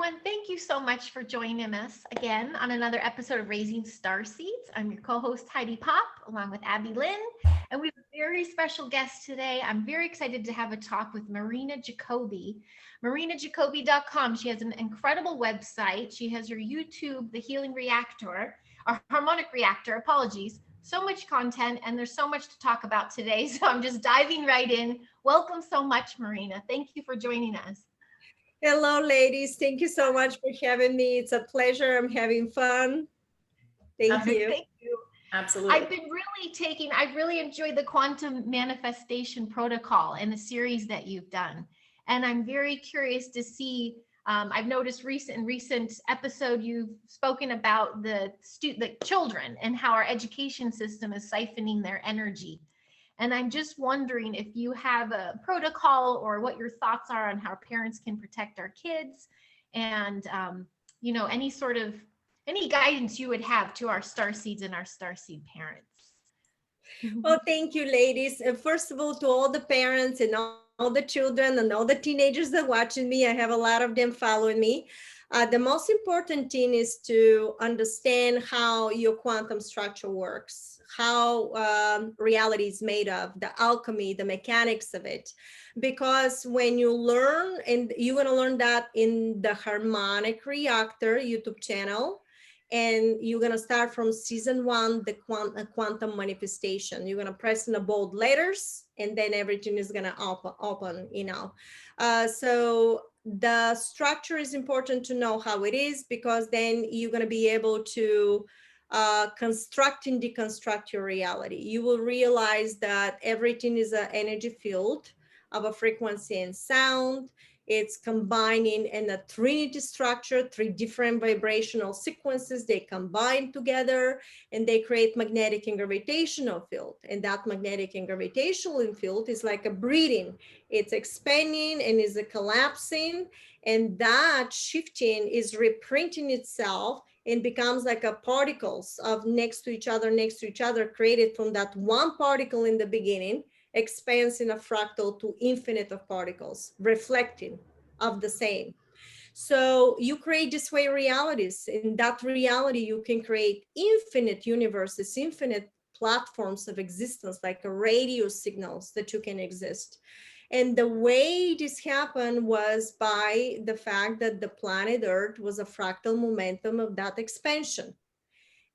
everyone. Thank you so much for joining us again on another episode of Raising Starseeds. I'm your co-host Heidi Pop, along with Abby Lynn, and we have a very special guest today. I'm very excited to have a talk with Marina Jacobi. MarinaJacobi.com. She has an incredible website. She has her YouTube, The Healing Reactor, or Harmonic Reactor, apologies. So much content, and there's so much to talk about today, so I'm just diving right in. Welcome so much, Marina. Thank you for joining us. Hello, ladies. Thank you so much for having me. It's a pleasure. I'm having fun. Thank you. Thank you. Absolutely. I've really enjoyed the quantum manifestation protocol and the series that you've done. And I'm very curious to see, I've noticed recent episode, you've spoken about the children and how our education system is siphoning their energy. And I'm just wondering if you have a protocol or what your thoughts are on how parents can protect our kids, and any guidance you would have to our starseeds and our starseed parents. Well, thank you, ladies. First of all, to all the parents and all the children and all the teenagers that are watching me, I have a lot of them following me. The most important thing is to understand how your quantum structure works, how reality is made of, the alchemy, the mechanics of it. Because when you learn, and you're going to learn that in the Harmonic Reactor YouTube channel, and you're going to start from season 1, the quantum manifestation. You're going to press in the bold letters, and then everything is going to open, so the structure is important to know how it is, because then you're going to be able to construct and deconstruct your reality. You will realize that everything is an energy field of a frequency and sound. It's combining in a trinity structure, 3 different vibrational sequences. They combine together and they create magnetic and gravitational field. And that magnetic and gravitational field is like a breathing. It's expanding and is collapsing. And that shifting is reprinting itself and becomes like a particles of next to each other, created from that one particle in the beginning, expands in a fractal to infinite of particles, reflecting of the same. So you create this way realities. In that reality, you can create infinite universes, infinite platforms of existence, like a radio signals that you can exist. And the way this happened was by the fact that the planet Earth was a fractal momentum of that expansion.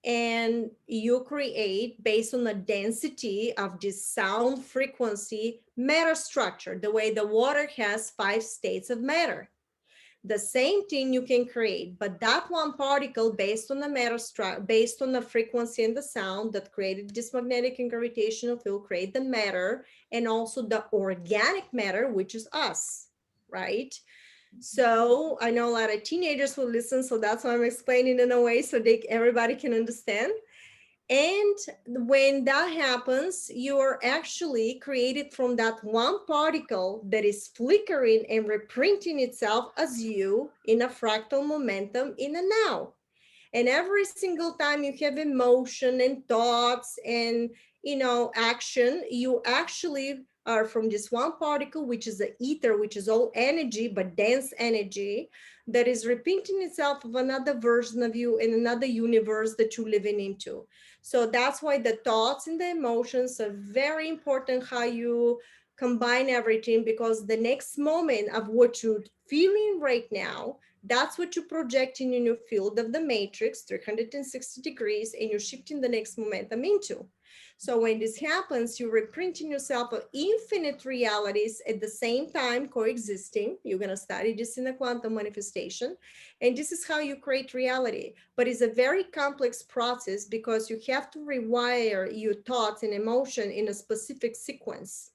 And you create, based on the density of this sound frequency, matter structure, the way the water has 5 states of matter. The same thing you can create, but that one particle, based on the matter structure, based on the frequency and the sound that created this magnetic and gravitational field, create the matter, and also the organic matter, which is us, right? So I know a lot of teenagers will listen, so that's why I'm explaining in a way so everybody can understand. And when that happens, you're actually created from that one particle that is flickering and reprinting itself as you in a fractal momentum in a now. And every single time you have emotion and thoughts and action, you actually are from this one particle, which is the ether, which is all energy, but dense energy, that is repeating itself of another version of you in another universe that you're living into. So that's why the thoughts and the emotions are very important, how you combine everything, because the next moment of what you're feeling right now, that's what you're projecting in your field of the matrix, 360 degrees, and you're shifting the next momentum into. So when this happens, you're reprinting yourself of infinite realities at the same time coexisting. You're going to study this in the quantum manifestation. And this is how you create reality. But it's a very complex process, because you have to rewire your thoughts and emotion in a specific sequence.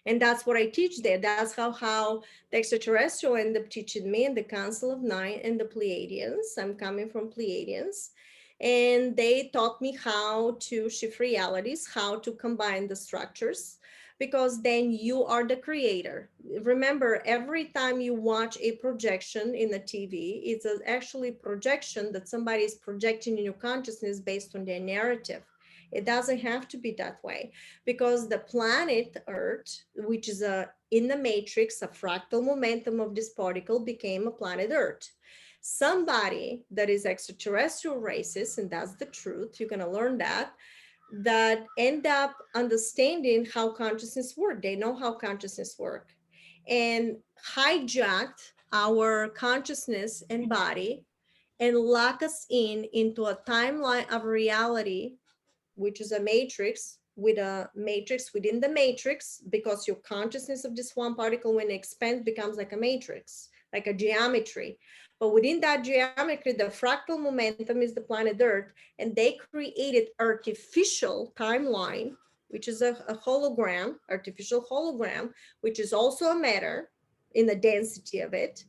And that's what I teach there. That's how the extraterrestrial ended up teaching me in the Council of Nine and the Pleidians. I'm coming from Pleidians. And they taught me how to shift realities, how to combine the structures, because then you are the creator. Remember, every time you watch a projection in the TV, it's actually projection that somebody is projecting in your consciousness based on their narrative. It doesn't have to be that way, because the planet Earth, which is in the matrix, a fractal momentum of this particle became a planet Earth. Somebody that is extraterrestrial races, and that's the truth, you're going to learn that end up understanding how consciousness work. They know how consciousness work, and hijacked our consciousness and body and lock us into a timeline of reality, which is a matrix with a matrix within the matrix, because your consciousness of this one particle, when it expands, becomes like a matrix, like a geometry. But within that geometry, the fractal momentum is the planet Earth, and they created artificial timeline, which is a hologram, artificial hologram, which is also a matter in the density of it,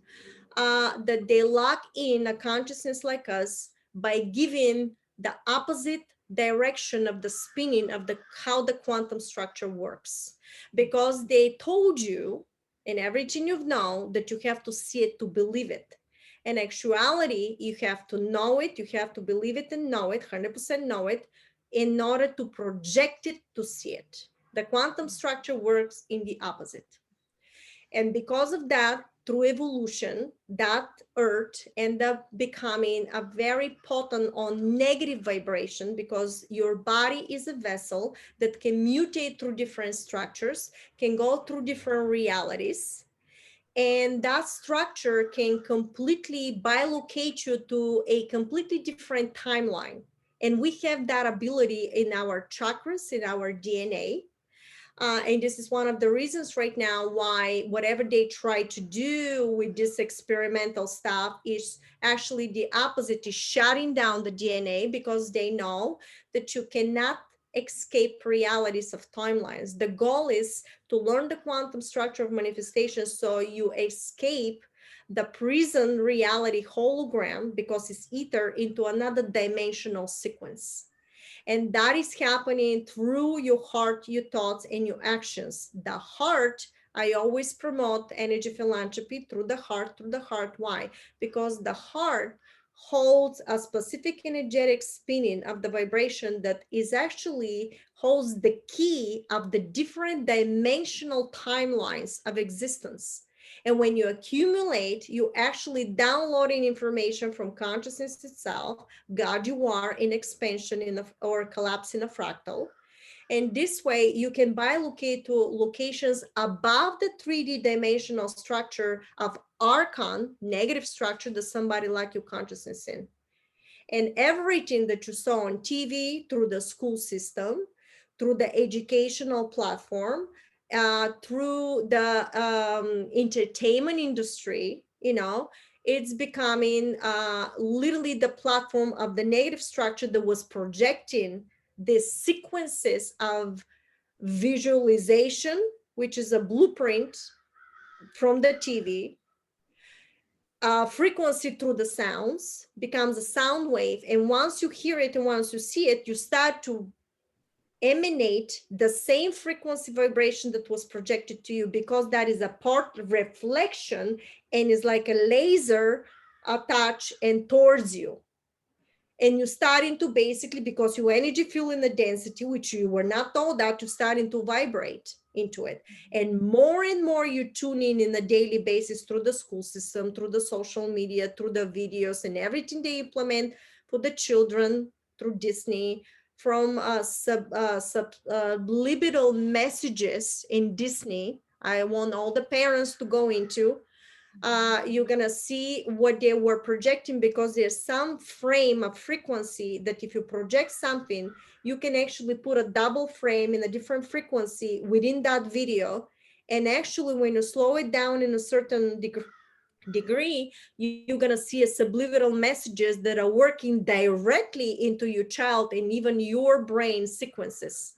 that they lock in a consciousness like us by giving the opposite direction of the spinning of the how the quantum structure works, because they told you in everything you've known that you have to see it to believe it. In actuality, you have to know it, you have to believe it and know it, 100% know it, in order to project it to see it. The quantum structure works in the opposite. And because of that, through evolution, that Earth end up becoming a very potent on negative vibration, because your body is a vessel that can mutate through different structures, can go through different realities. And that structure can completely bilocate you to a completely different timeline. And we have that ability in our chakras, in our DNA. And this is one of the reasons right now why whatever they try to do with this experimental stuff is actually the opposite, is shutting down the DNA, because they know that you cannot escape realities of timelines. The goal is to learn the quantum structure of manifestation so you escape the prison reality hologram, because it's ether, into another dimensional sequence. And that is happening through your heart, your thoughts, and your actions. The heart, I always promote energy philanthropy through the heart, through the heart. Why? Because the heart holds a specific energetic spinning of the vibration that is actually holds the key of the different dimensional timelines of existence. And when you accumulate, you actually downloading information from consciousness itself. God, you are in expansion in or collapse in a fractal. And this way you can bilocate to locations above the 3D dimensional structure of archon, negative structure that somebody like your consciousness in. And everything that you saw on TV, through the school system, through the educational platform, through the entertainment industry, it's becoming literally the platform of the negative structure that was projecting these sequences of visualization, which is a blueprint from the TV. Frequency through the sounds becomes a sound wave, and once you hear it and once you see it, you start to emanate the same frequency vibration that was projected to you, because that is a part reflection and is like a laser attached and towards you. And you're starting to basically, because your energy field in the density, which you were not told that, you're starting to vibrate into it. And more you tune in a daily basis through the school system, through the social media, through the videos and everything they implement for the children through Disney, from subliminal messages in Disney. I want all the parents to go into. You're gonna see what they were projecting, because there's some frame of frequency that if you project something, you can actually put a double frame in a different frequency within that video. And actually, when you slow it down in a certain degree, you're going to see a subliminal messages that are working directly into your child and even your brain sequences.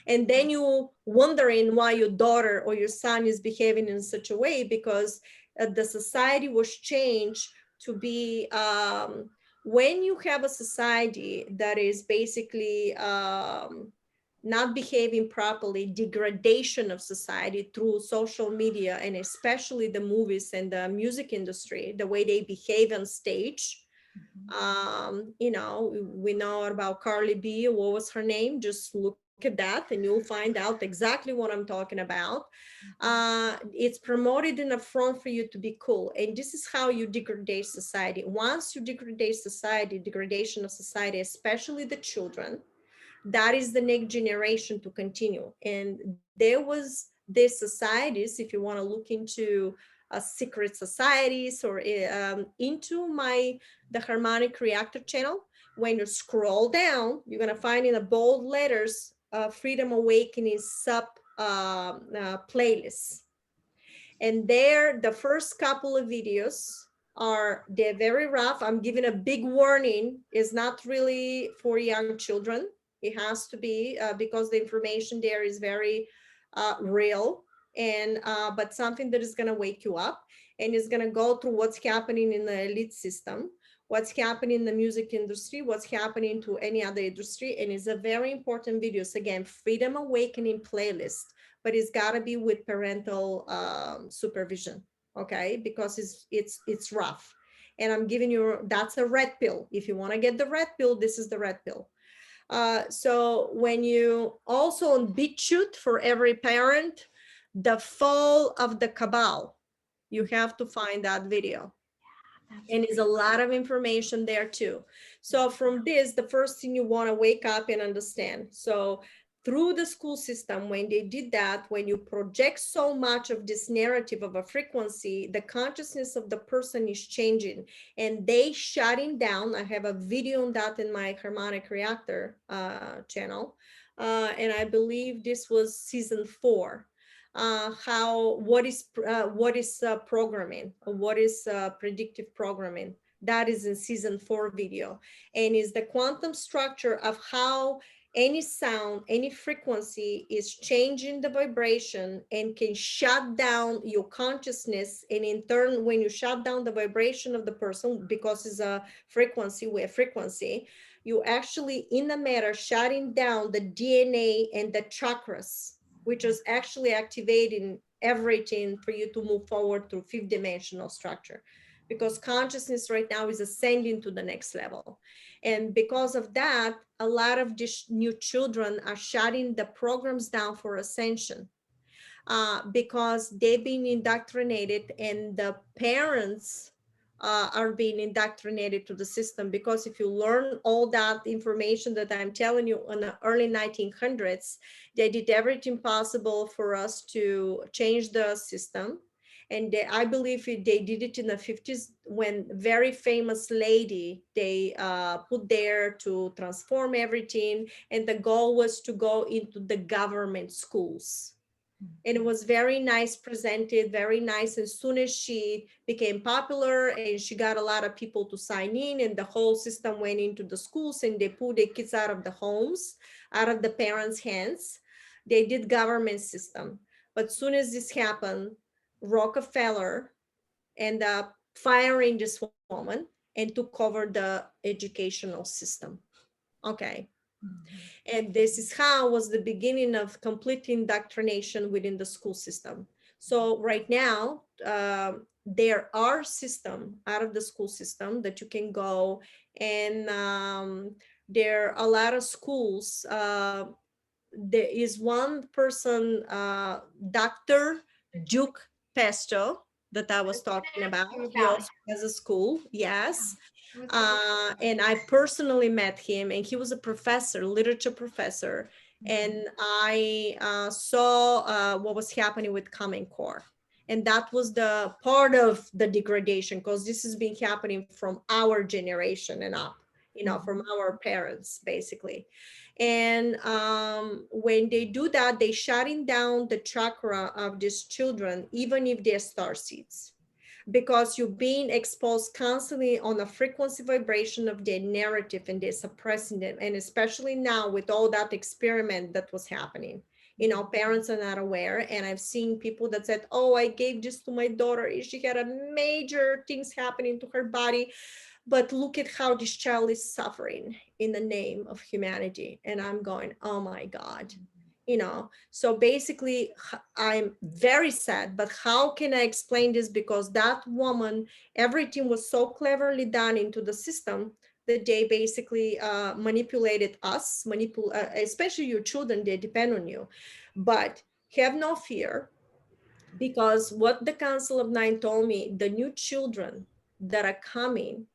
And then you wondering why your daughter or your son is behaving in such a way, because the society was changed to be when you have a society that is basically not behaving properly, degradation of society through social media, and especially the movies and the music industry, the way they behave on stage, You know, we know about Carly B. What was her name? Just look at that and you'll find out exactly what I'm talking about. It's promoted in the front for you to be cool. And this is how you degrade society. Once you degrade society, degradation of society, especially the children, that is the next generation to continue. And there was these societies, if you want to look into secret societies or into the Harmonic Reactor channel, when you scroll down, you're going to find in the bold letters Freedom Awakening sub playlists. And there, the first couple of videos they're very rough. I'm giving a big warning. It's not really for young children. It has to be because the information there is very real, and but something that is going to wake you up and is going to go through what's happening in the elite system, what's happening in the music industry, what's happening to any other industry. And it's a very important videos. Again, Freedom Awakening playlist, but it's got to be with parental supervision, okay? Because it's rough. And I'm giving you, that's a red pill. If you want to get the red pill, this is the red pill. So when you also on BitChute for every parent, the fall of the cabal, you have to find that video. And there's a lot of information there too. So from this, the first thing you want to wake up and understand. So through the school system, when they did that, when you project so much of this narrative of a frequency, the consciousness of the person is changing and they shutting down. I have a video on that in my Harmonic Reactor channel. And I believe this was season 4. What is programming, what is predictive programming. That is in season 4 video, and is the quantum structure of how any sound, any frequency is changing the vibration and can shut down your consciousness. And in turn, when you shut down the vibration of the person, because it's a frequency with frequency, you actually in the matter shutting down the DNA and the chakras, which is actually activating everything for you to move forward through 5th dimensional structure, because consciousness right now is ascending to the next level. And because of that, a lot of these new children are shutting the programs down for ascension because they've been indoctrinated, and the parents are being indoctrinated to the system. Because if you learn all that information that I'm telling you in the early 1900s, they did everything possible for us to change the system. And I believe they did it in the 50s when very famous lady, they put there to transform everything. And the goal was to go into the government schools. And it was very nice presented, very nice. As soon as she became popular and she got a lot of people to sign in, and the whole system went into the schools and they pulled the kids out of the homes, out of the parents' hands. They did government system. But as soon as this happened, Rockefeller ended up firing this woman and took over the educational system. Okay. And this is how was the beginning of complete indoctrination within the school system. So right now, there are systems out of the school system that you can go, and there are a lot of schools. There is one person, Dr. Duke Pesto, that I was talking about. He also has a school, yes. And I personally met him, and he was a professor, literature professor. And I saw what was happening with Common Core. And that was the part of the degradation, because this has been happening from our generation and up, you know, from our parents, basically. And when they do that, they shutting down the chakra of these children, even if they're star seeds, because you're being exposed constantly on a frequency vibration of their narrative, and they're suppressing them. And especially now with all that experiment that was happening, you know, parents are not aware. And I've seen people that said, oh, I gave this to my daughter, she had a major things happening to her body, but look at how this child is suffering in the name of humanity. And I'm going, oh my God, So basically I'm very sad, but how can I explain this? Because that woman, everything was so cleverly done into the system that they basically manipulated us, especially your children, they depend on you. But have no fear, because what the Council of Nine told me, the new children that are coming,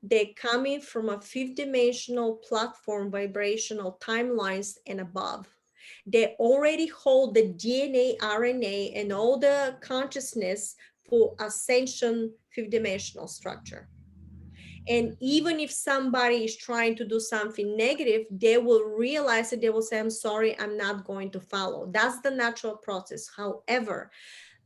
they're coming from a fifth dimensional platform, vibrational timelines and above. They already hold the DNA, RNA, and all the consciousness for ascension fifth dimensional structure. And even if somebody is trying to do something negative, they will realize that they will say, I'm sorry, I'm not going to follow. That's the natural process. However,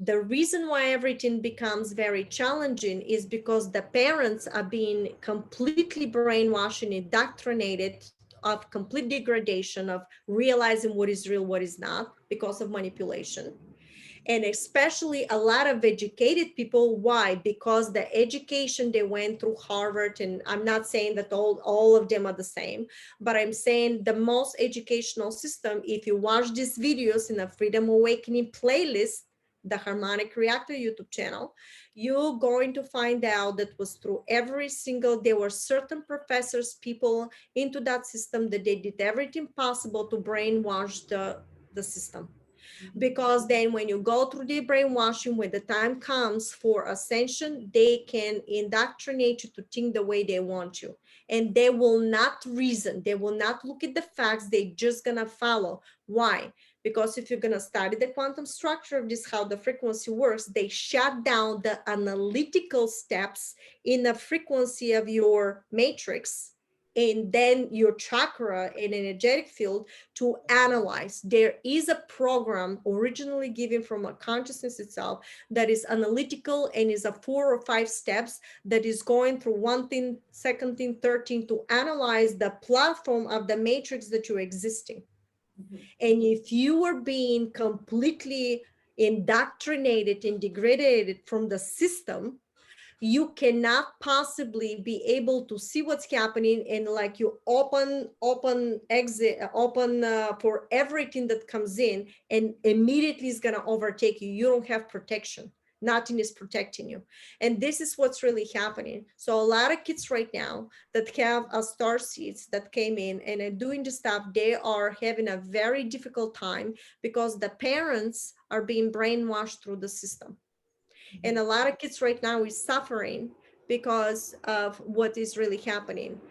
the reason why everything becomes very challenging is because the parents are being completely brainwashed and indoctrinated of complete degradation, of realizing what is real, what is not, because of manipulation. And especially a lot of educated people. Why? Because the education they went through Harvard, and I'm not saying that all of them are the same, but I'm saying the most educational system, if you watch these videos in a Freedom Awakening playlist, the Harmonic Reactor YouTube channel, you're going to find out that was through every single, there were certain professors, people into that system, that they did everything possible to brainwash the system. Because then when you go through the brainwashing, when the time comes for ascension, they can indoctrinate you to think the way they want you. And they will not reason, they will not look at the facts, they just gonna follow. Why? Because if you're gonna study the quantum structure of this, how the frequency works, they shut down the analytical steps in the frequency of your matrix, and then your chakra and energetic field to analyze. There is a program originally given from a consciousness itself that is analytical and is a 4 or 5 steps that is going through one thing, second thing, third thing, to analyze the platform of the matrix that you're existing. And if you are being completely indoctrinated and degraded from the system, you cannot possibly be able to see what's happening, and like you open exit, open for everything that comes in, and immediately is going to overtake you. You don't have protection. Nothing is protecting you. And this is what's really happening. So a lot of kids right now that have a Starseeds that came in and are doing the stuff, they are having a very difficult time because the parents are being brainwashed through the system. And a lot of kids right now is suffering because of what is really happening.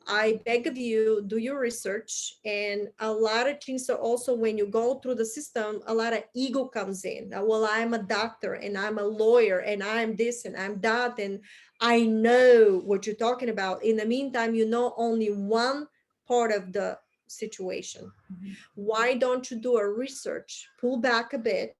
I beg of you, do your research. And a lot of things are also, when you go through the system, a lot of ego comes in. Well, I'm a doctor and I'm a lawyer and I'm this and I'm that, and I know what you're talking about. In the meantime, you know only one part of the situation. Why don't you do a research, pull back a bit,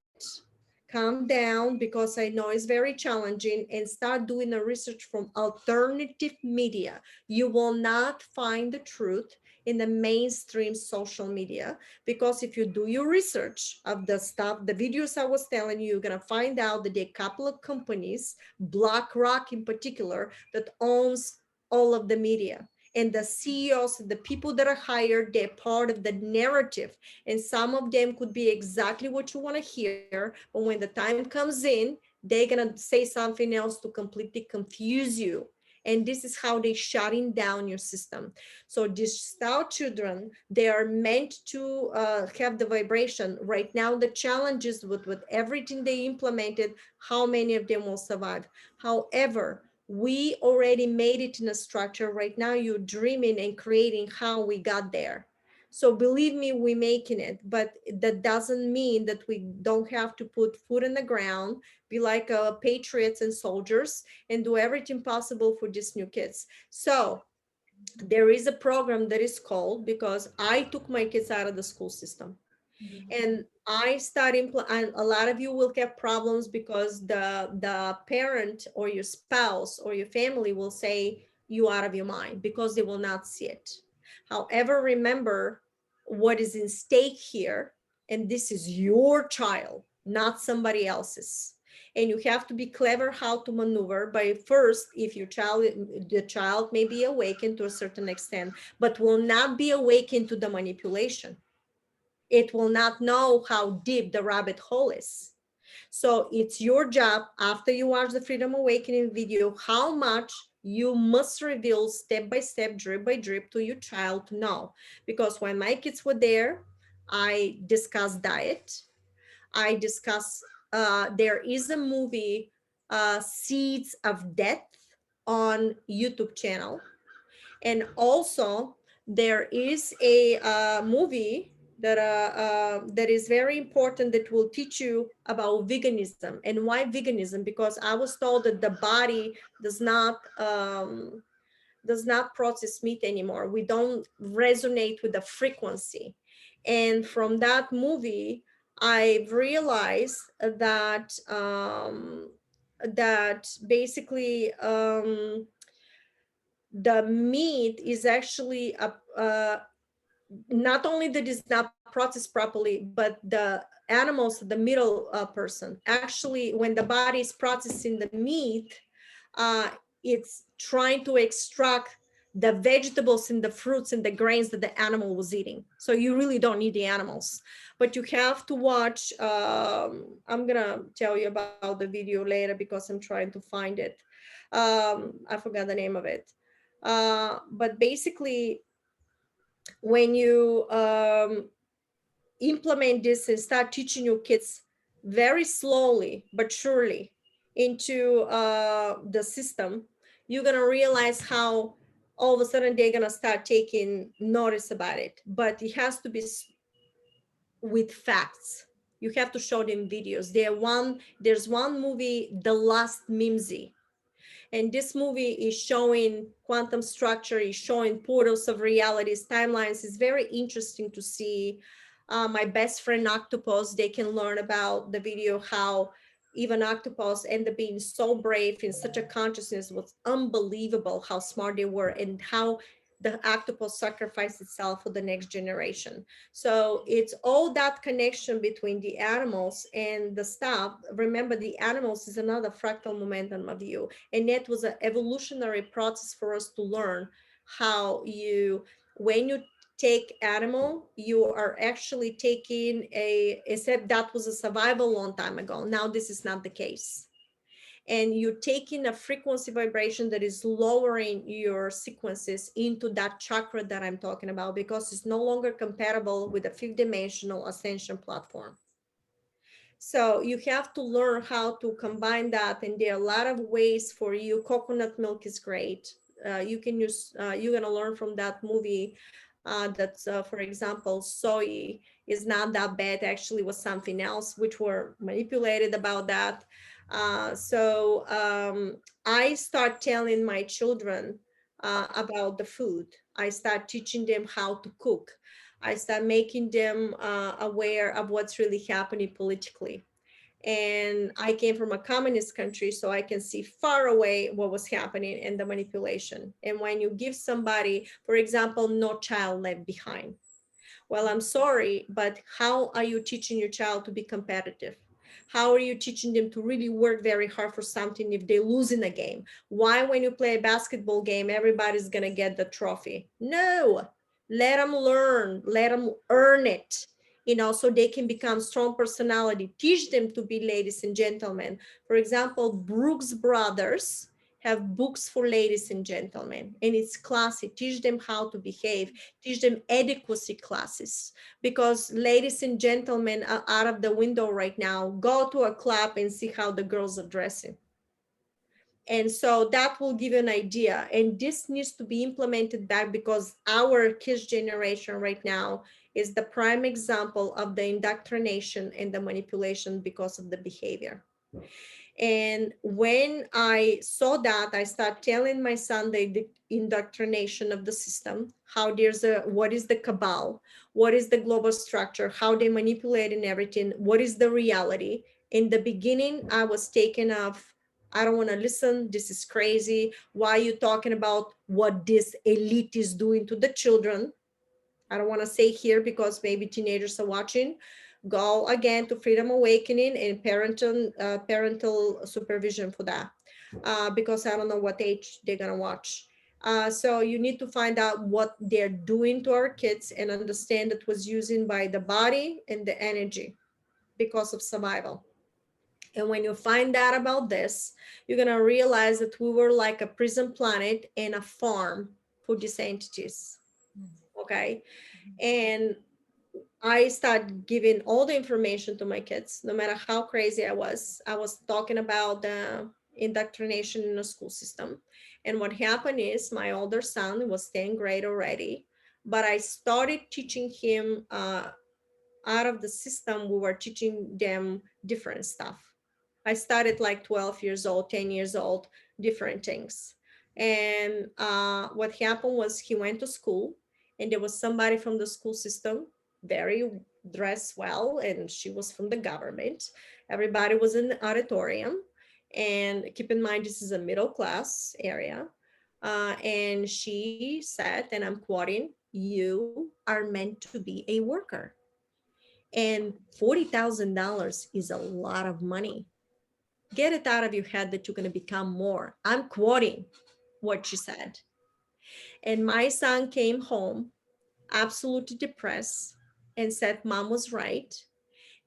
calm down, because I know it's very challenging, and start doing a research from alternative media. You will not find the truth in the mainstream social media, because if you do your research of the stuff, the videos I was telling you, you're going to find out that there are a couple of companies, BlackRock in particular, that owns all of the media. And the CEOs, the people that are hired, they're part of the narrative. And some of them could be exactly what you want to hear, but when the time comes in, they're going to say something else to completely confuse you. And this is how they shutting down your system. So these stout children, they are meant to have the vibration. Right now, the challenges with everything they implemented, how many of them will survive? However, we already made it in a structure. Right now, you're dreaming and creating how we got there. So believe me, we're making it, but that doesn't mean that we don't have to put foot in the ground, be like patriots and soldiers, and do everything possible for these new kids. So there is a program that is called, because I took my kids out of the school system. And I started, and a lot of you will get problems because the parent or your spouse or your family will say you out of your mind because they will not see it. However, remember what is in stake here, and this is your child, not somebody else's. And you have to be clever how to maneuver by, first, if your child, the child may be awakened to a certain extent, but will not be awakened to the manipulation. it will not know how deep the rabbit hole is. So it's your job, after you watch the Freedom Awakening video, how much you must reveal step by step, drip by drip, to your child to know. Because when my kids were there, I discussed diet. I discuss, there is a movie, Seeds of Death, on YouTube channel. And also there is a movie that is very important, that will teach you about veganism. And why veganism? Because I was told that the body does not process meat anymore. We don't resonate with the frequency. And from that movie, I realized that basically the meat is actually not only that is not processed properly, but the animals, the middle person, actually, when the body is processing the meat, uh, it's trying to extract the vegetables and the fruits and the grains that the animal was eating. So you really don't need the animals, but you have to watch. I'm gonna tell you about the video later because I'm trying to find it. I forgot the name of it. But basically, when you implement this and start teaching your kids very slowly but surely into the system, you're going to realize how all of a sudden they're going to start taking notice about it. But it has to be with facts. You have to show them videos. There's one movie, The Last Mimzy, and this movie is showing quantum structure, is showing portals of realities, timelines. It's very interesting to see. My best friend Octopus, they can learn about the video how even Octopus ended up being so brave in such a consciousness. Was unbelievable how smart they were and how the octopus sacrificed itself for the next generation. So it's all that connection between the animals and the stuff. Remember, the animals is another fractal momentum of you. And that was an evolutionary process for us to learn how when you take animal, you are actually taking except that was a survival long time ago. Now this is not the case. And you're taking a frequency vibration that is lowering your sequences into that chakra that I'm talking about, because it's no longer compatible with the fifth dimensional ascension platform. So you have to learn how to combine that. And there are a lot of ways for you. Coconut milk is great. You can use, you're going to learn from that movie that, for example, soy is not that bad. Actually was something else, which were manipulated about that. I start telling my children about the food. I start teaching them how to cook. I start making them aware of what's really happening politically. And I came from a communist country, so I can see far away what was happening and the manipulation. And when you give somebody, for example, No Child Left Behind. Well, I'm sorry, but how are you teaching your child to be competitive? How are you teaching them to really work very hard for something if they lose in a game? Why, when you play a basketball game, everybody's gonna get the trophy? No, let them learn, let them earn it, so they can become strong personality. Teach them to be ladies and gentlemen. For example, Brooks Brothers have books for ladies and gentlemen, and it's classy. Teach them how to behave, teach them adequacy classes, because ladies and gentlemen are out of the window right now. Go to a club and see how the girls are dressing. And so that will give you an idea. And this needs to be implemented back, because our kids generation right now is the prime example of the indoctrination and the manipulation because of the behavior. And when I saw that, I started telling my son the indoctrination of the system, how what is the cabal, what is the global structure, how they manipulate and everything, what is the reality. In the beginning, I was taken off. I don't want to listen. This is crazy. Why are you talking about what this elite is doing to the children? I don't want to say here because maybe teenagers are watching. Go again to Freedom Awakening and parental supervision for that, because I don't know what age they're gonna watch. So you need to find out what they're doing to our kids and understand it was using by the body and the energy because of survival. And when you find out about this, you're going to realize that we were like a prison planet and a farm for these entities. Okay. And I started giving all the information to my kids, no matter how crazy I was. I was talking about the indoctrination in the school system. And what happened is my older son was 10th grade already, but I started teaching him out of the system. We were teaching them different stuff. I started like 12 years old, 10 years old, different things. And what happened was he went to school and there was somebody from the school system, very dressed well, and she was from the government. Everybody was in the auditorium. And keep in mind, this is a middle class area. And she said, and I'm quoting, "You are meant to be a worker." And $40,000 is a lot of money. Get it out of your head that you're going to become more. I'm quoting what she said. And my son came home absolutely depressed and said, Mom was right.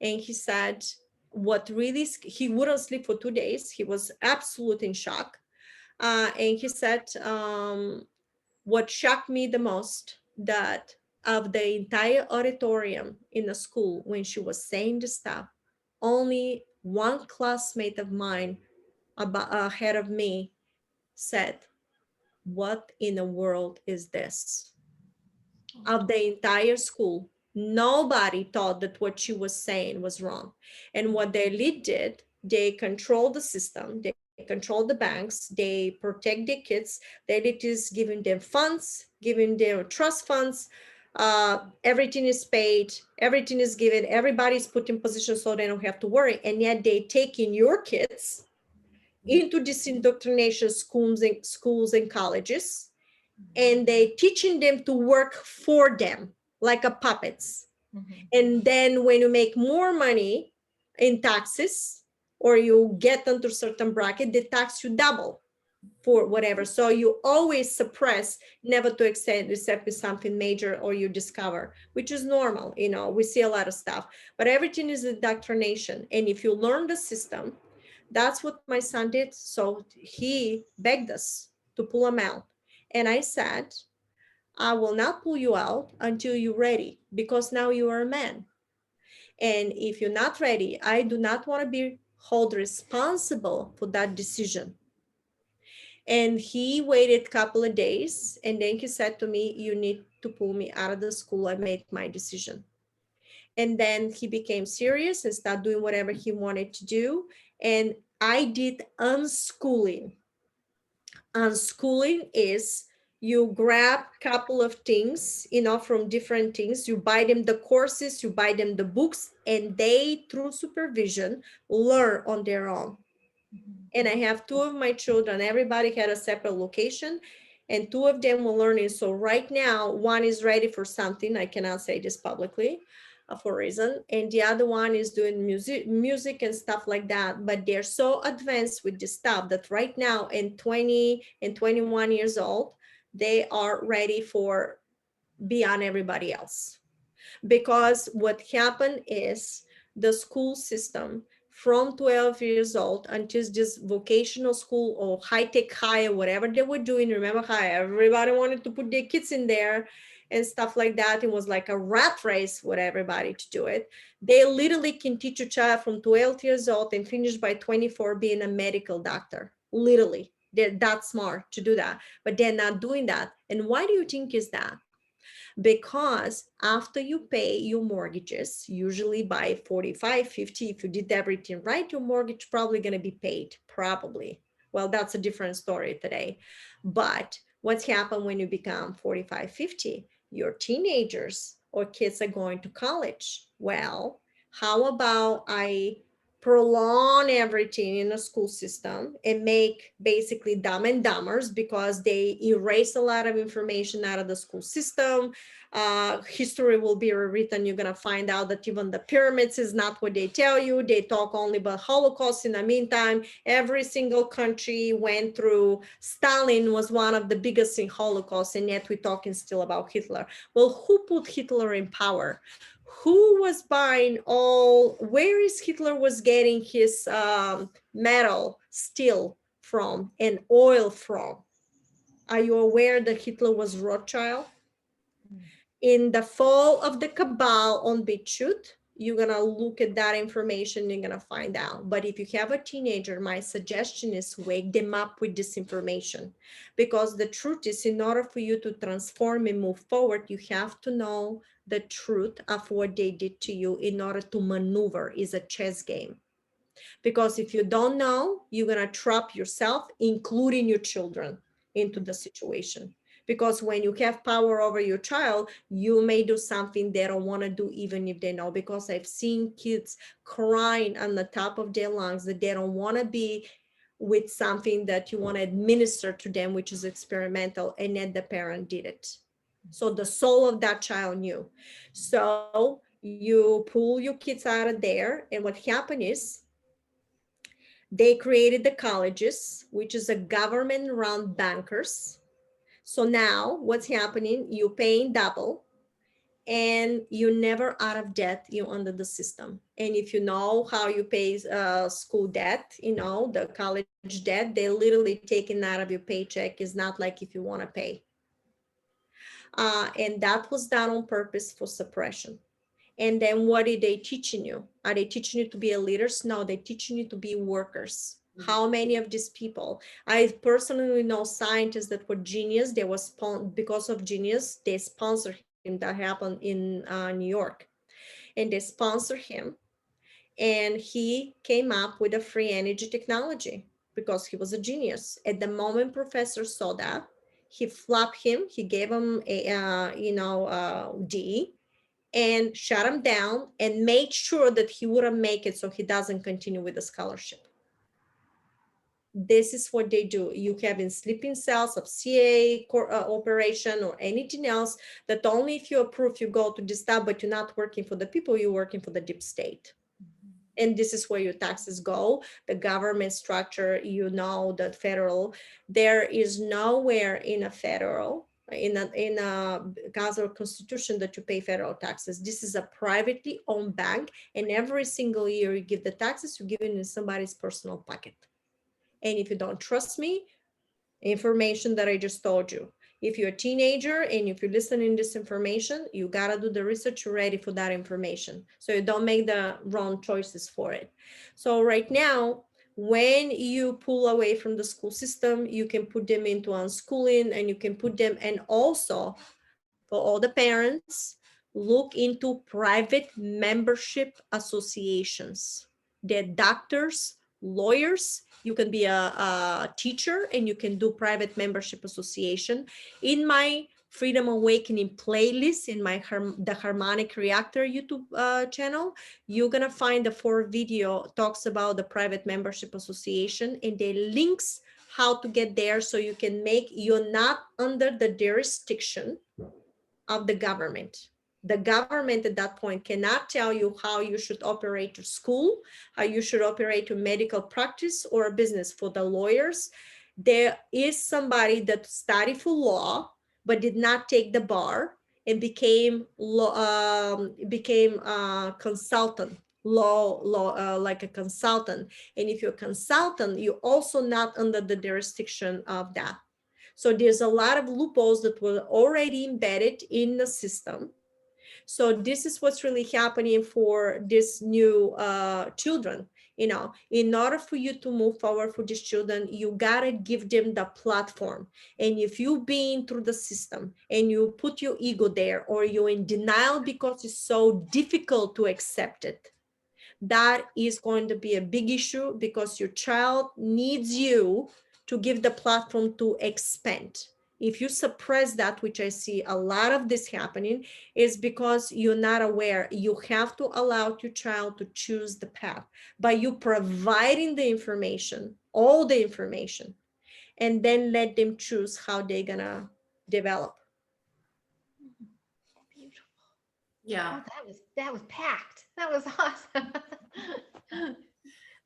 And he said, what really, he wouldn't sleep for 2 days. He was absolutely in shock. And he said, what shocked me the most, that of the entire auditorium in the school, when she was saying the stuff, only one classmate of mine ahead of me said, what in the world is this? Of the entire school, nobody thought that what she was saying was wrong. And what the elite did, they control the system, they control the banks, they protect their kids. The elite is giving them funds, giving them trust funds. Everything is paid, everything is given, everybody's put in position so they don't have to worry. And yet they take in your kids into this indoctrination schools and colleges, and they teaching them to work for them like a puppets. And then when you make more money in taxes, or you get into a certain bracket, they tax you double for whatever. So you always suppress, never to extend, except with something major or you discover, which is normal. You know, we see a lot of stuff, but everything is indoctrination. And if you learn the system, that's what my son did. So he begged us to pull him out. And I said, I will not pull you out until you're ready, because now you are a man. And if you're not ready, I do not want to be held responsible for that decision. And he waited a couple of days, and then he said to me, you need to pull me out of the school. I made my decision. And then he became serious and started doing whatever he wanted to do. And I did unschooling. Unschooling is you grab a couple of things, you know, from different things. You buy them the courses, you buy them the books, and they, through supervision, learn on their own. And I have two of my children. Everybody had a separate location, and two of them were learning. So right now, one is ready for something. I cannot say this publicly for a reason. And the other one is doing music and stuff like that. But they're so advanced with this stuff that right now, in 20 and 21 years old, they are ready for beyond everybody else. Because what happened is the school system from 12 years old until this vocational school or high-tech high or whatever they were doing. Remember how everybody wanted to put their kids in there and stuff like that. It was like a rat race with everybody to do it. They literally can teach a child from 12 years old and finish by 24 being a medical doctor. Literally, they're that smart to do that, but they're not doing that. And why do you think is that? Because after you pay your mortgages, usually by 45, 50, if you did everything right, your mortgage probably going to be paid, probably. Well, that's a different story today. But what's happened when you become 45, 50? Your teenagers or kids are going to college. Well, how about I prolong everything in the school system and make basically dumb and dumbers because they erase a lot of information out of the school system. History will be rewritten. You're going to find out that even the pyramids is not what they tell you. They talk only about Holocaust. In the meantime, every single country went through. Stalin was one of the biggest in Holocaust, and yet we're talking still about Hitler. Well, who put Hitler in power? Who was buying all, where is Hitler was getting his metal, steel from, and oil from? Are you aware that Hitler was Rothschild? In the fall of the cabal on BitChute, you're gonna look at that information, you're gonna find out. But if you have a teenager, my suggestion is wake them up with this information, because the truth is, in order for you to transform and move forward, you have to know the truth of what they did to you in order to maneuver. Is a chess game. Because if you don't know, you're gonna trap yourself, including your children, into the situation. Because when you have power over your child, you may do something they don't want to do, even if they know. Because I've seen kids crying on the top of their lungs that they don't want to be with something that you want to administer to them, which is experimental, and yet the parent did it. So the soul of that child knew. So you pull your kids out of there, and what happened is they created the colleges, which is a government-run bankers. So now what's happening, you're paying double and you're never out of debt, you're under the system. And if you know how you pay school debt, you know, the college debt, they're literally taken out of your paycheck. It's not like if you want to pay. And that was done on purpose for suppression. And then what are they teaching you? Are they teaching you to be a leaders? No, they're teaching you to be workers. How many of these people? I personally know scientists that were genius. They was because of genius, they sponsored him. That happened in New York. And they sponsored him. And he came up with a free energy technology because he was a genius. At the moment professor saw that, he flopped him. He gave him a D, and shut him down and made sure that he wouldn't make it, so he doesn't continue with the scholarship. This is what they do. You have in sleeping cells of CA operation or anything else that only if you approve you go to this stuff, but you're not working for the people, you're working for the deep state. And this is where your taxes go. The government structure, you know, the federal, there is nowhere in a federal, in a Gaza constitution that you pay federal taxes. This is a privately owned bank, and every single year you give the taxes, you give it in somebody's personal pocket. And if you don't trust me, information that I just told you. If you're a teenager and if you're listening to this information, you gotta do the research, you're ready for that information. So you don't make the wrong choices for it. So right now, when you pull away from the school system, you can put them into unschooling, and you can put them, and also for all the parents, look into private membership associations. They're doctors, lawyers. You can be a teacher and you can do private membership association. In my Freedom Awakening playlist, in my the Harmonic Reactor YouTube channel, you're gonna find the 4 video talks about the private membership association, and the links how to get there, so you can make, you're not under the jurisdiction of the government. The government at that point cannot tell you how you should operate your school, how you should operate your medical practice or a business. For the lawyers, there is somebody that studied for law, but did not take the bar and became consultant, like a consultant. And if you're a consultant, you're also not under the jurisdiction of that. So there's a lot of loopholes that were already embedded in the system. So this is what's really happening for these new children. You know, in order for you to move forward for these children, you gotta give them the platform. And if you've been through the system and you put your ego there, or you're in denial because it's so difficult to accept it, that is going to be a big issue, because your child needs you to give the platform to expand. if you suppress that, which I see a lot of this happening, is because you're not aware. You have to allow your child to choose the path by you providing the information, all the information, and then let them choose how they're gonna develop. Beautiful. Yeah. Oh, that was packed. That was awesome.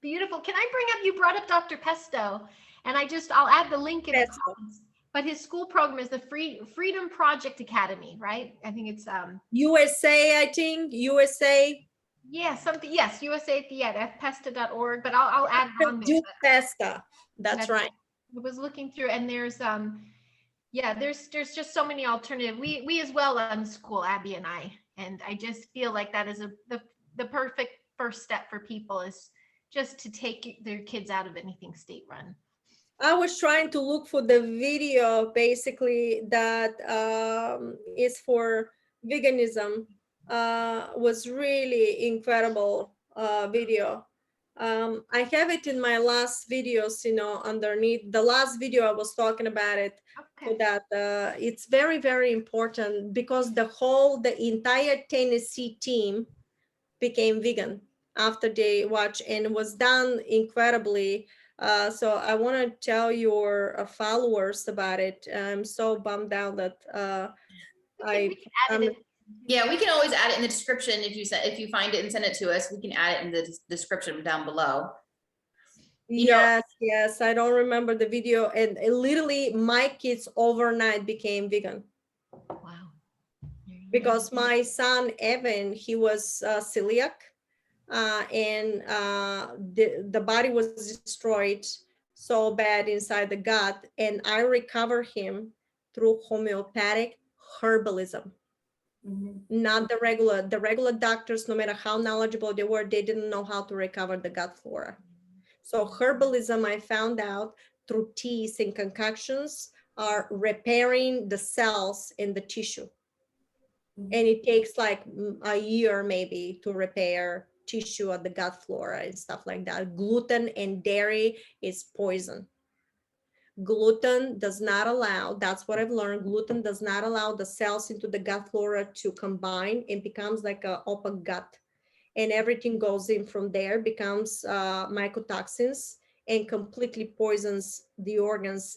Beautiful. Can I bring up, you brought up Dr. Pesto, and I'll add the link in the Pesto. comments. But his school program is the Freedom Project Academy, right? I think it's USA, I think, USA. yeah, something, yes, USA, yeah, fpesta.org, but I'll add it on there. Do Pesta. That's right. I was looking through, and there's yeah, there's just so many alternatives. We as well unschool, Abby and I just feel like that is the perfect first step for people, is just to take their kids out of anything state run. I was trying to look for the video basically that is for veganism. Was really incredible video. I have it in my last videos, you know, underneath the last video I was talking about it. Okay. So that it's very, very important, because the entire Tennessee team became vegan after they watched, and it was done incredibly. So I want to tell your followers about it. I'm so bummed out that We can add it in. Yeah, we can always add it in the description. If you find it and send it to us, we can add it in the description down below. Yes, I don't remember the video, and literally my kids overnight became vegan. Wow. Because my son Evan, he was celiac, and the body was destroyed so bad inside the gut, and I recovered him through homeopathic herbalism. Not the regular doctors, no matter how knowledgeable they were, they didn't know how to recover the gut flora. So herbalism, I found out through teas and concoctions, are repairing the cells in the tissue. And it takes like a year maybe to repair tissue of the gut flora and stuff like that. Gluten and dairy is poison. Gluten does not allow, that's what I've learned, gluten does not allow the cells into the gut flora to combine. It becomes like an open gut, and everything goes in from there, becomes mycotoxins, and completely poisons the organs.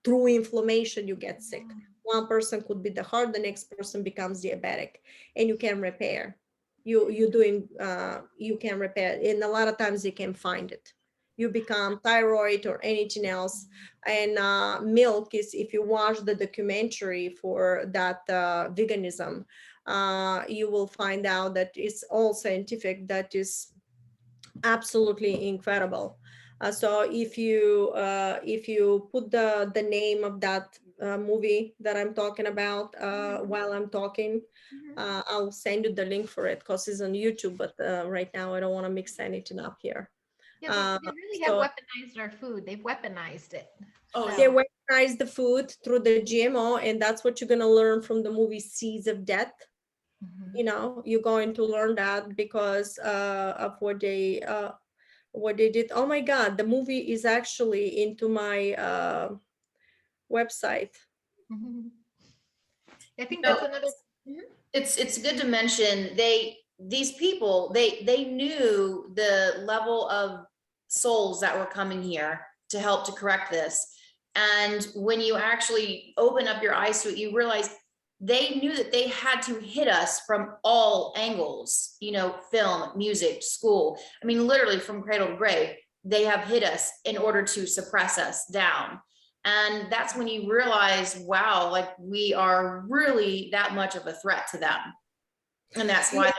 Through inflammation, you get sick. One person could be the heart, the next person becomes diabetic, and you can repair. You can repair, and a lot of times you can find it. You become thyroid or anything else. And milk is, if you watch the documentary for that veganism, you will find out that it's all scientific. That is absolutely incredible. So if you put the name of that movie that I'm talking about while I'm talking, I'll send you the link for it, because it's on YouTube, but right now I don't want to mix anything up here. Yeah, they really have weaponized our food. They've weaponized it. Oh, They weaponize the food through the GMO, and that's what you're going to learn from the movie Seeds of Death. You know, you're going to learn that because of what they did. Oh my God, the movie is actually into my website. I think that's another. It's good to mention these people, they knew the level of souls that were coming here to help to correct this. And when you actually open up your eyes to it, you realize they knew that they had to hit us from all angles, you know, film, music, school. I mean, literally from cradle to grave, they have hit us in order to suppress us down. And that's when you realize, wow, like we are really that much of a threat to them. And that's why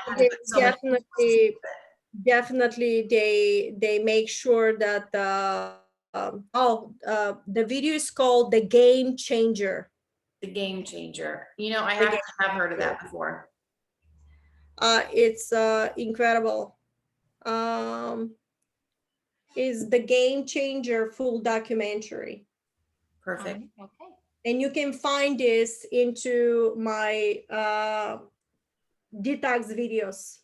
definitely they make sure that the video is called The Game Changer. The Game Changer. You know, I have heard of that before. It's incredible. Is The Game Changer full documentary. Perfect. Okay. And you can find this into my detox videos.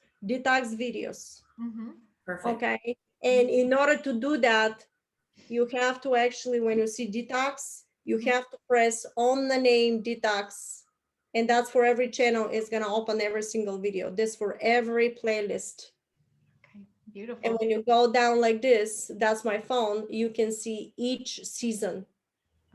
Perfect. Okay. And in order to do that, you have to actually, when you see detox, You have to press on the name Detox, and that's for every channel. It's gonna open every single video. This for every playlist. Okay, beautiful. And when you go down like this, that's my phone, you can see each season.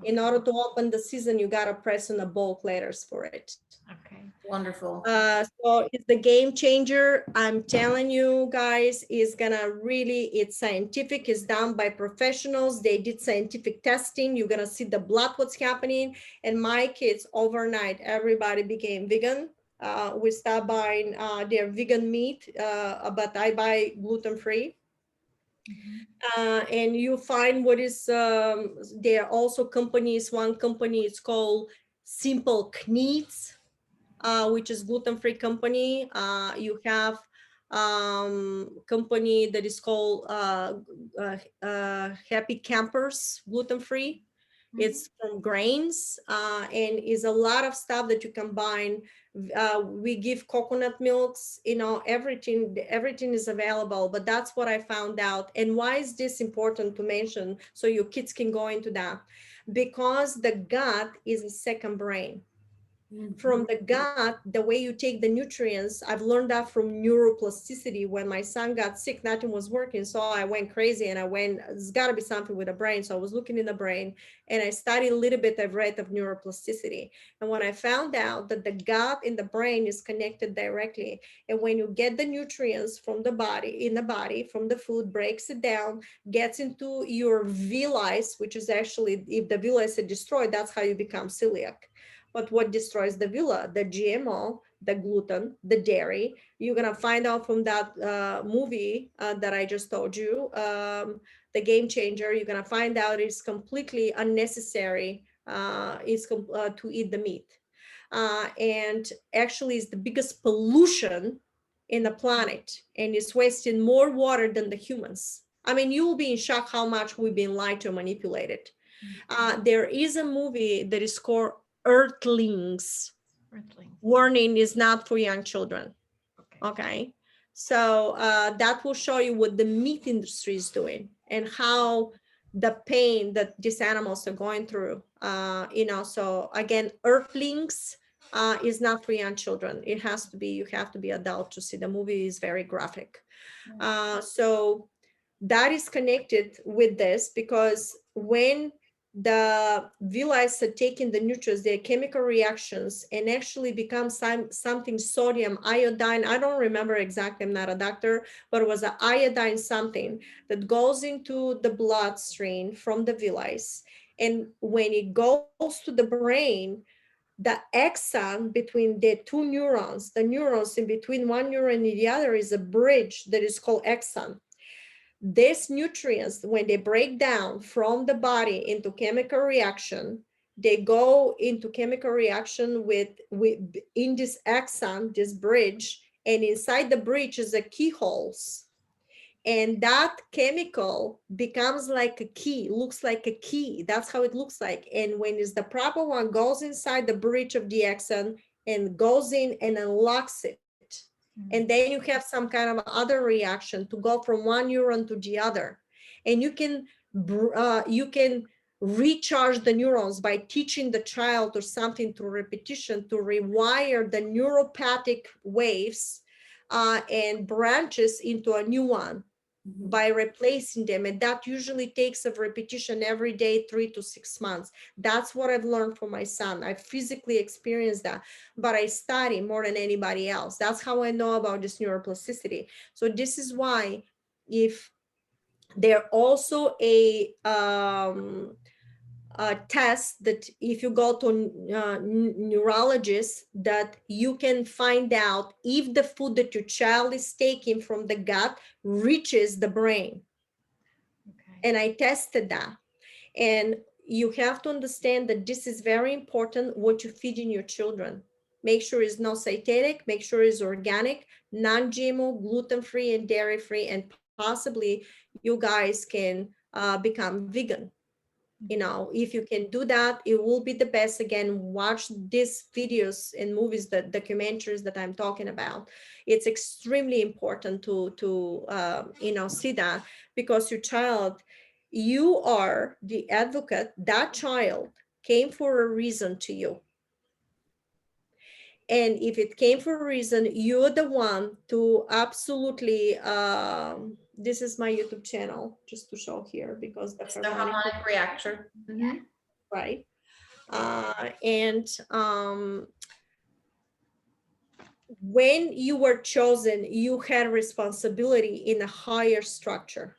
In Okay. order to open the season, you gotta press on the bulk letters for it. Okay. Wonderful. So it's the game changer. I'm telling you guys, is gonna really, it's scientific, it's done by professionals. They did scientific testing. You're gonna see the blood, what's happening. And my kids overnight, everybody became vegan. We stopped buying their vegan meat, but I buy gluten-free. And you find what is, there are also companies, one company, it's called Simple Kneads, which is gluten-free company. You have company that is called Happy Campers, gluten-free. It's from grains, and is a lot of stuff that you combine. We give coconut milks, you know, everything is available, but that's what I found out. And why is this important to mention? So your kids can go into that, because the gut is a second brain. From the gut, the way you take the nutrients, I've learned that from neuroplasticity. When my son got sick, nothing was working. So I went crazy and I went, there's got to be something with the brain. So I was looking in the brain and I studied a little bit, I've read of neuroplasticity. And when I found out that the gut and the brain is connected directly, and when you get the nutrients from the body, in the body, from the food, breaks it down, gets into your villi, which is actually, if the villi is destroyed, that's how you become celiac. But what destroys the villi? The GMO, the gluten, the dairy. You're gonna find out from that movie that I just told you, The Game Changer. You're gonna find out it's completely unnecessary to eat the meat. And actually it's the biggest pollution in the planet, and it's wasting more water than the humans. I mean, you will be in shock how much we've been lied to and manipulated. There is a movie that is called Earthlings. Earthlings. Warning, is not for young children. Okay. So that will show you what the meat industry is doing and how the pain that these animals are going through. You know, so again, Earthlings is not for young children. It has to be, you have to be adult to see. The movie is very graphic. So that is connected with this, because when the villi are taking the nutrients, their chemical reactions, and actually become something sodium iodine. I don't remember exactly, I'm not a doctor, but it was an iodine something that goes into the bloodstream from the villi. And when it goes to the brain, the axon between the two neurons, the neurons in between one neuron and the other, is a bridge that is called axon. These nutrients, when they break down from the body into chemical reaction, they go into chemical reaction with in this axon, this bridge, and inside the bridge is the keyholes. And that chemical becomes like a key, looks like a key. That's how it looks like. And when it's the proper one, goes inside the bridge of the axon and goes in and unlocks it. And then you have some kind of other reaction to go from one neuron to the other. And you can recharge the neurons by teaching the child or something through repetition to rewire the neuropathic waves and branches into a new one by replacing them. And that usually takes a repetition every day, 3 to 6 months. That's what I've learned from my son. I physically experienced that, but I study more than anybody else. That's how I know about this neuroplasticity. So this is why, if there also a test that if you go to neurologists, that you can find out if the food that your child is taking from the gut reaches the brain. And I tested that. And you have to understand that this is very important, what you feed in your children. Make sure it's not synthetic, make sure it's organic, non-GMO, gluten-free and dairy-free, and possibly you guys can become vegan. You know, if you can do that, it will be the best. Again, watch these videos and movies, the documentaries that I'm talking about. It's extremely important to you know, see that, because your child, you are the advocate. That child came for a reason to you. And if it came for a reason, you're the one to absolutely, this is my YouTube channel, just to show here, because the It's the harmonic, harmonic reactor. Mhm. right? And when you were chosen, you had responsibility in a higher structure.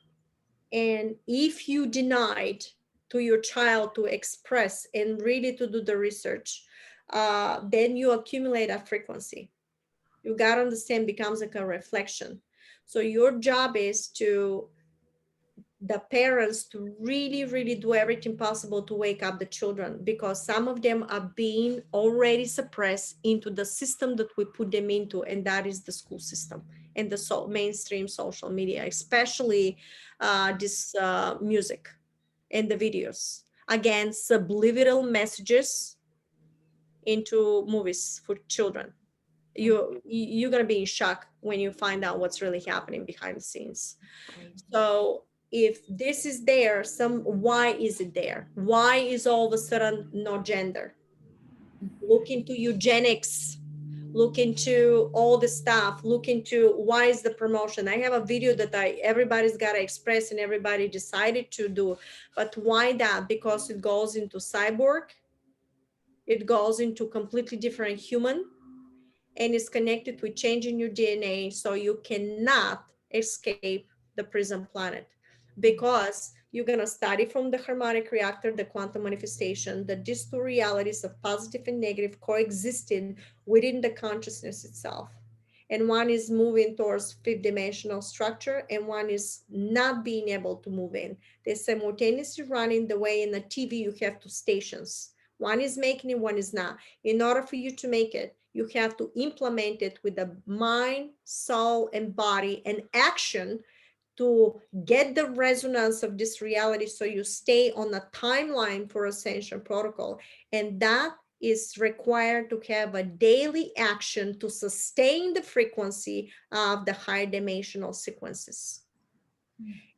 And if you denied to your child to express and really to do the research, then you accumulate a frequency. You got to understand, becomes like a reflection. So your job is to the parents to really, really do everything possible to wake up the children, because some of them are being already suppressed into the system that we put them into, and that is the school system and the mainstream social media, especially this music and the videos. Again, subliminal messages into movies for children. You're gonna be in shock when you find out what's really happening behind the scenes. So if this is there, why is it there? Why is all of a sudden no gender? Look into eugenics, look into all the stuff, look into why is the promotion. I have a video that everybody's got to express and everybody decided to do, but why that? Because it goes into cyborg, it goes into completely different human, and is connected with changing your DNA, so you cannot escape the prison planet, because you're going to study from the harmonic reactor, the quantum manifestation, that these two realities of positive and negative coexisting within the consciousness itself. And one is moving towards fifth dimensional structure, and one is not being able to move in. They're simultaneously running the way in the TV you have two stations. One is making it, one is not. In order for you to make it, you have to implement it with the mind, soul, and body and action to get the resonance of this reality, so you stay on a timeline for ascension protocol. And that is required to have a daily action to sustain the frequency of the high dimensional sequences.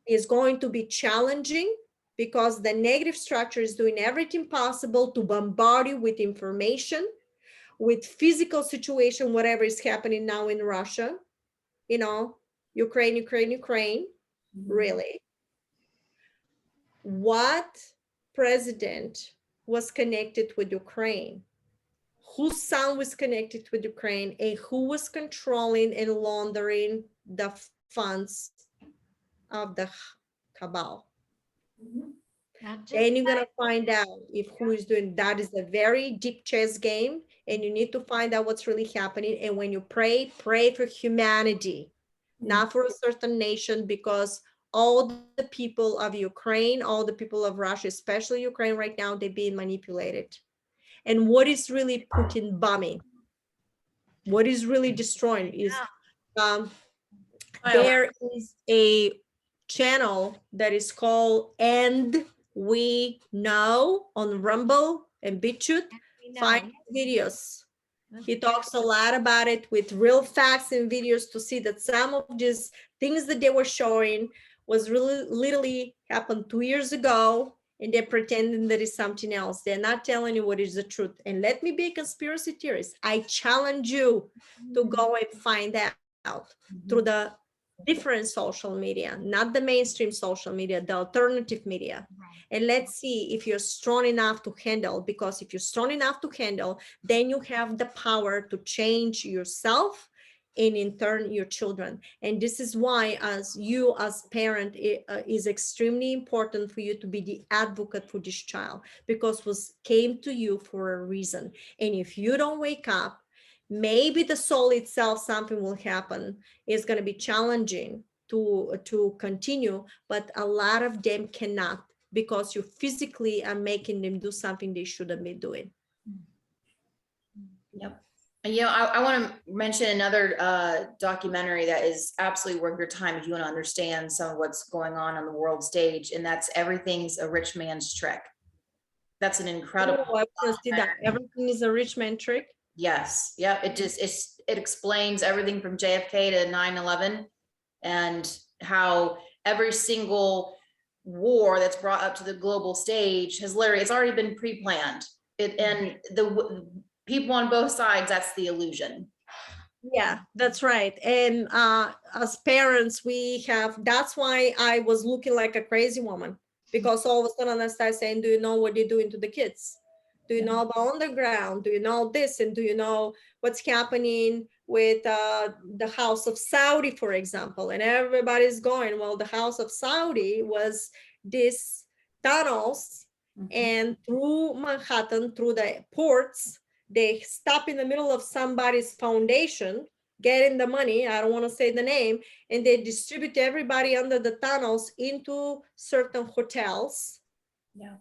It's going to be challenging, because the negative structure is doing everything possible to bombard you with information, with physical situation, whatever is happening now in Russia, Ukraine, really. What president was connected with Ukraine? Whose son was connected with Ukraine, and who was controlling and laundering the funds of the cabal? Then you're gonna find out if who is doing that. Is a very deep chess game, and you need to find out what's really happening. And when you pray for humanity, not for a certain nation, because all the people of Ukraine, all the people of Russia, especially Ukraine right now, they're being manipulated. And what is really Putin bombing? What is really destroying is there is a channel that is called And We Know on Rumble and BitChute. Find videos. He talks a lot about it with real facts and videos to see that some of these things that they were showing was really literally happened 2 years ago, and they're pretending that it's something else. They're not telling you what is the truth. And let me be a conspiracy theorist. I challenge you to go and find out through the different social media, not the mainstream social media, the alternative media. And let's see if you're strong enough to handle, because if you're strong enough to handle, then you have the power to change yourself and in turn your children. And this is why as parent, it is extremely important for you to be the advocate for this child, because was came to you for a reason. And if you don't wake up, maybe the soul itself, something will happen. It's going to be challenging to continue, but a lot of them cannot, because you physically are making them do something they shouldn't be doing. Yep. And I want to mention another documentary that is absolutely worth your time if you want to understand some of what's going on the world stage, and that's Everything's a Rich Man's Trick. That's an incredible. I want to see that. Everything is a rich man trick. Yes. Yeah. It explains everything from JFK to 9/11 and how every single war that's brought up to the global stage has literally, it's already been pre-planned. And the people on both sides, that's the illusion. Yeah, that's right. And as parents, we have, that's why I was looking like a crazy woman, because all of a sudden I started saying, do you know what you're doing to the kids? Do you know about underground? Do you know this? And do you know what's happening with the House of Saudi, for example? And everybody's going, well, the House of Saudi was this tunnels, and through Manhattan, through the ports, they stop in the middle of somebody's foundation, getting the money, I don't want to say the name, and they distribute everybody under the tunnels into certain hotels. Yeah.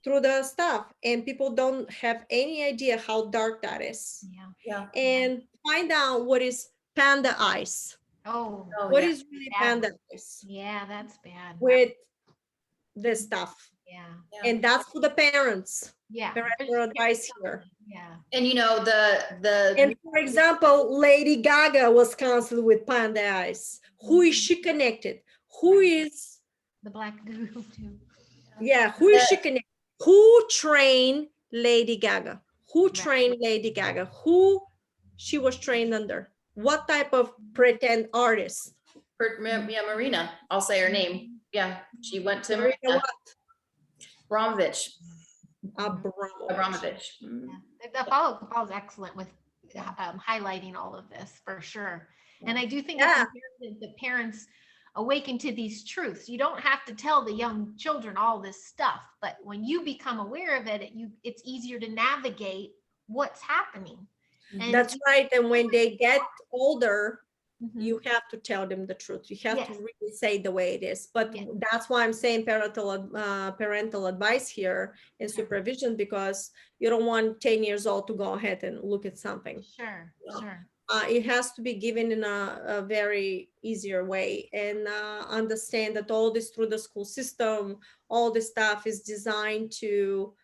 Through the stuff, and people don't have any idea how dark that is. Yeah. And find out what is panda eyes. Oh, What yeah. is really bad. panda eyes Yeah, that's bad. with this stuff. Yeah. And that's for the parents. Yeah. Parental advice here. Yeah. And you know, And for example, Lady Gaga was canceled with panda eyes. Who is she connected? Who is, The black goo too. yeah, who is she connected? Who trained Lady Gaga? Who trained Lady Gaga? Who she was trained under? What type of pretend artist? yeah, Marina, I'll say her name. Yeah, she went to Marina Marina what? Abramovich. Abramovich. Abramovich. Yeah. The follow is excellent with highlighting all of this for sure. And I do think it's imperative that parents awaken to these truths. You don't have to tell the young children all this stuff, but when you become aware of it, it's easier to navigate what's happening. And that's right. And when they get older, Mhm. you have to tell them the truth. You have to Yes. really say the way it is. But Yes. that's why I'm saying parental advice here and supervision, because you don't want 10 years old to go ahead and look at something. Sure, sure. It has to be given in a very easier way, and understand that all this through the school system, all this stuff is designed to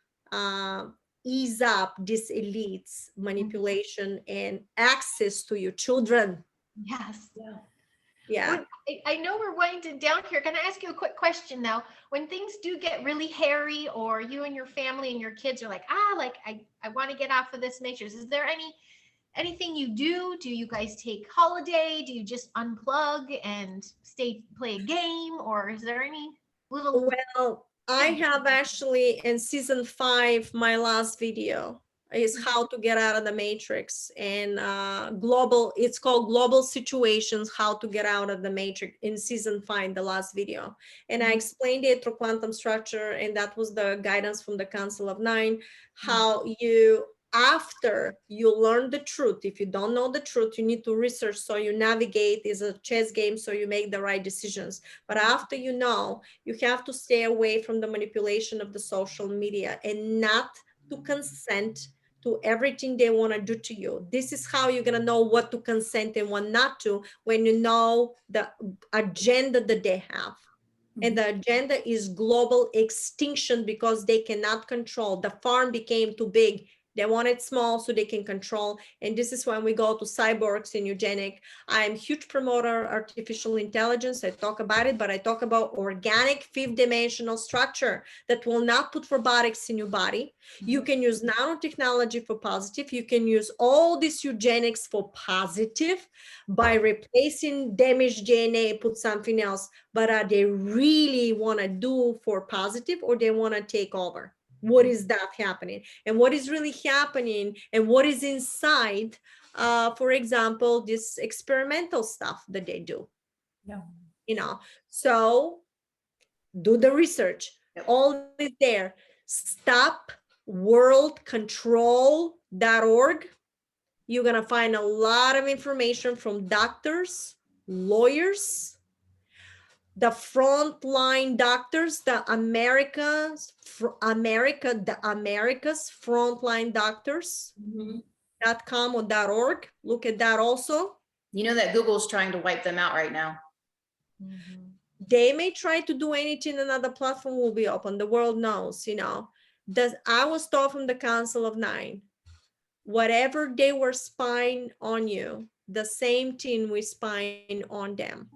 ease up this elite's manipulation and access to your children. Yes. Yeah. I know we're winding down here. Can I ask you a quick question though? When things do get really hairy, or you and your family and your kids are like, I want to get off of this matrix, is there anything you do? Do you guys take holiday? Do you just unplug and play a game? Or is there any little? Well, I have actually in season 5, my last video is how to get out of the matrix, and it's called Global Situations, how to get out of the matrix, in season 5, the last video. And I explained it through quantum structure, and that was the guidance from the Council of 9, how you, after you learn the truth, if you don't know the truth, you need to research, so you navigate. Is a chess game, so you make the right decisions. But after you know, you have to stay away from the manipulation of the social media, and not to consent to everything they want to do to you. This is how you're going to know what to consent and what not to, when you know the agenda that they have. And the agenda is global extinction, because they cannot control. The farm became too big. They want it small so they can control. And this is when we go to cyborgs and eugenic. I'm a huge promoter of artificial intelligence. I talk about it, but I talk about organic 5th dimensional structure that will not put robotics in your body. You can use nanotechnology for positive. You can use all this eugenics for positive by replacing damaged DNA, put something else. But they really want to do for positive, or they want to take over? What is that happening? And what is really happening, and what is inside, for example, this experimental stuff that they do? So do the research. All is there. Stopworldcontrol.org. You're going to find a lot of information from doctors, lawyers, the frontline doctors, the America's frontline doctors.com or .org. Look at that also. You know that Google's trying to wipe them out right now. They may try to do anything, another platform will be open. The world knows, I was told from the Council of 9, whatever they were spying on you, the same thing we spying on them.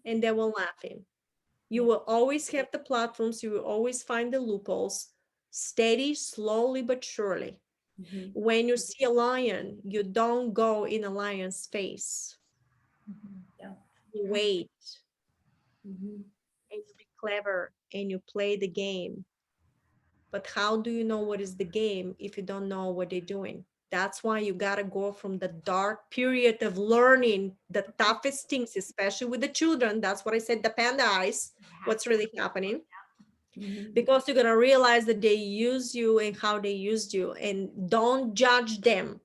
And they were laughing. You will always have the platforms. You will always find the loopholes. Steady, slowly but surely. Mhm. When you see a lion, you don't go in a lion's face. Yeah. You wait Mhm. and you be clever and you play the game. But how do you know what is the game if you don't know what they're doing? That's why you got to go from the dark period of learning the toughest things, especially with the children. That's what I said, the panda eyes, what's really happening. Mhm. Because you're going to realize that they use you and how they used you, and don't judge them.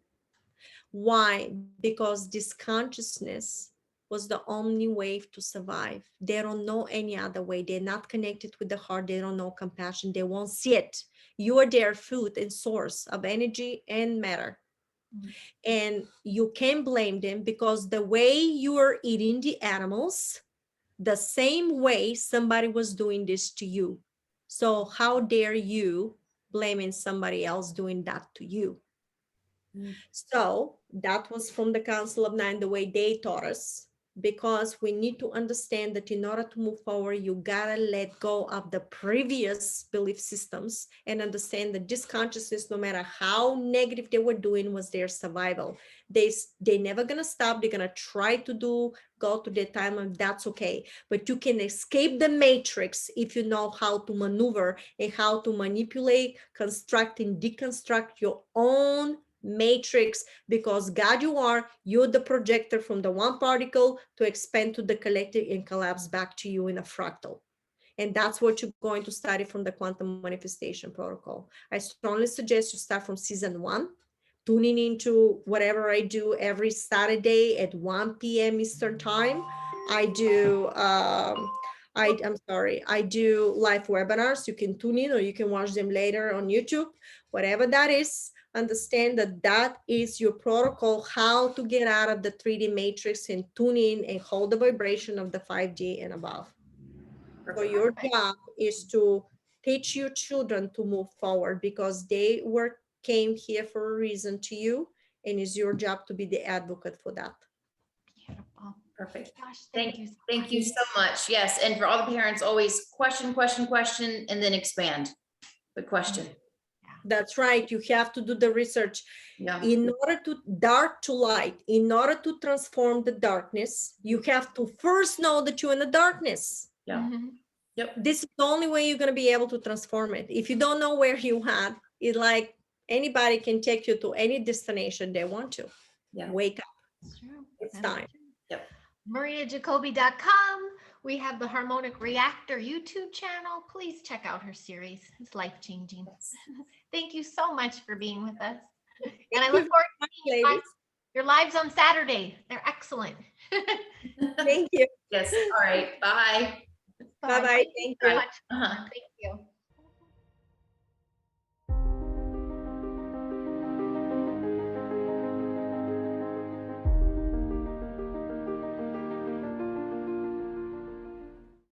Why? Because this consciousness was the only way to survive. They don't know any other way. They're not connected with the heart. They don't know compassion. They won't see it. You are their food and source of energy and matter. And you can't blame them, because the way you are eating the animals, the same way somebody was doing this to you. So how dare you blaming somebody else doing that to you? So that was from the Council of Nine, the way they taught us, because we need to understand that in order to move forward, you gotta let go of the previous belief systems and understand that this consciousness, no matter how negative they were doing, was their survival. They never gonna stop. They're gonna try to go to their time, and that's okay. But you can escape the matrix if you know how to maneuver and how to manipulate, construct, and deconstruct your own matrix, because God, you're the projector from the one particle to expand to the collective and collapse back to you in a fractal. And that's what you're going to study from the quantum manifestation protocol. I strongly suggest you start from season 1, tuning into whatever I do every Saturday at 1 p.m. Eastern time. I do I do live webinars. You can tune in or you can watch them later on YouTube, whatever that is. Understand that that is your protocol, how to get out of the 3D matrix and tune in and hold the vibration of the 5D and above. So your job is to teach your children to move forward, because they came here for a reason to you, and it's your job to be the advocate for that. Beautiful. Perfect. Gosh, Thank you so Thank you much. so much. Yes. And for all the parents, always question, and then expand the question. That's right. You have to do the research. Yeah. In order to dark to light, in order to transform the darkness, you have to first know that you're in the darkness. Yeah. Yep. This is the only way you're going to be able to transform it. If you don't know where you at, it's like anybody can take you to any destination they want to. Yeah. Wake up. It's true. It's That is time. true. Yep. MarinaJacobi.com. We have the Harmonic Reactor YouTube channel. Please check out her series. It's life-changing. Thank you so much for being with us. And I look forward to seeing your lives on Saturday. They're excellent. Thank you. Yes. All right. Bye. Bye-bye. Thank you Thank so you. much. Thank you.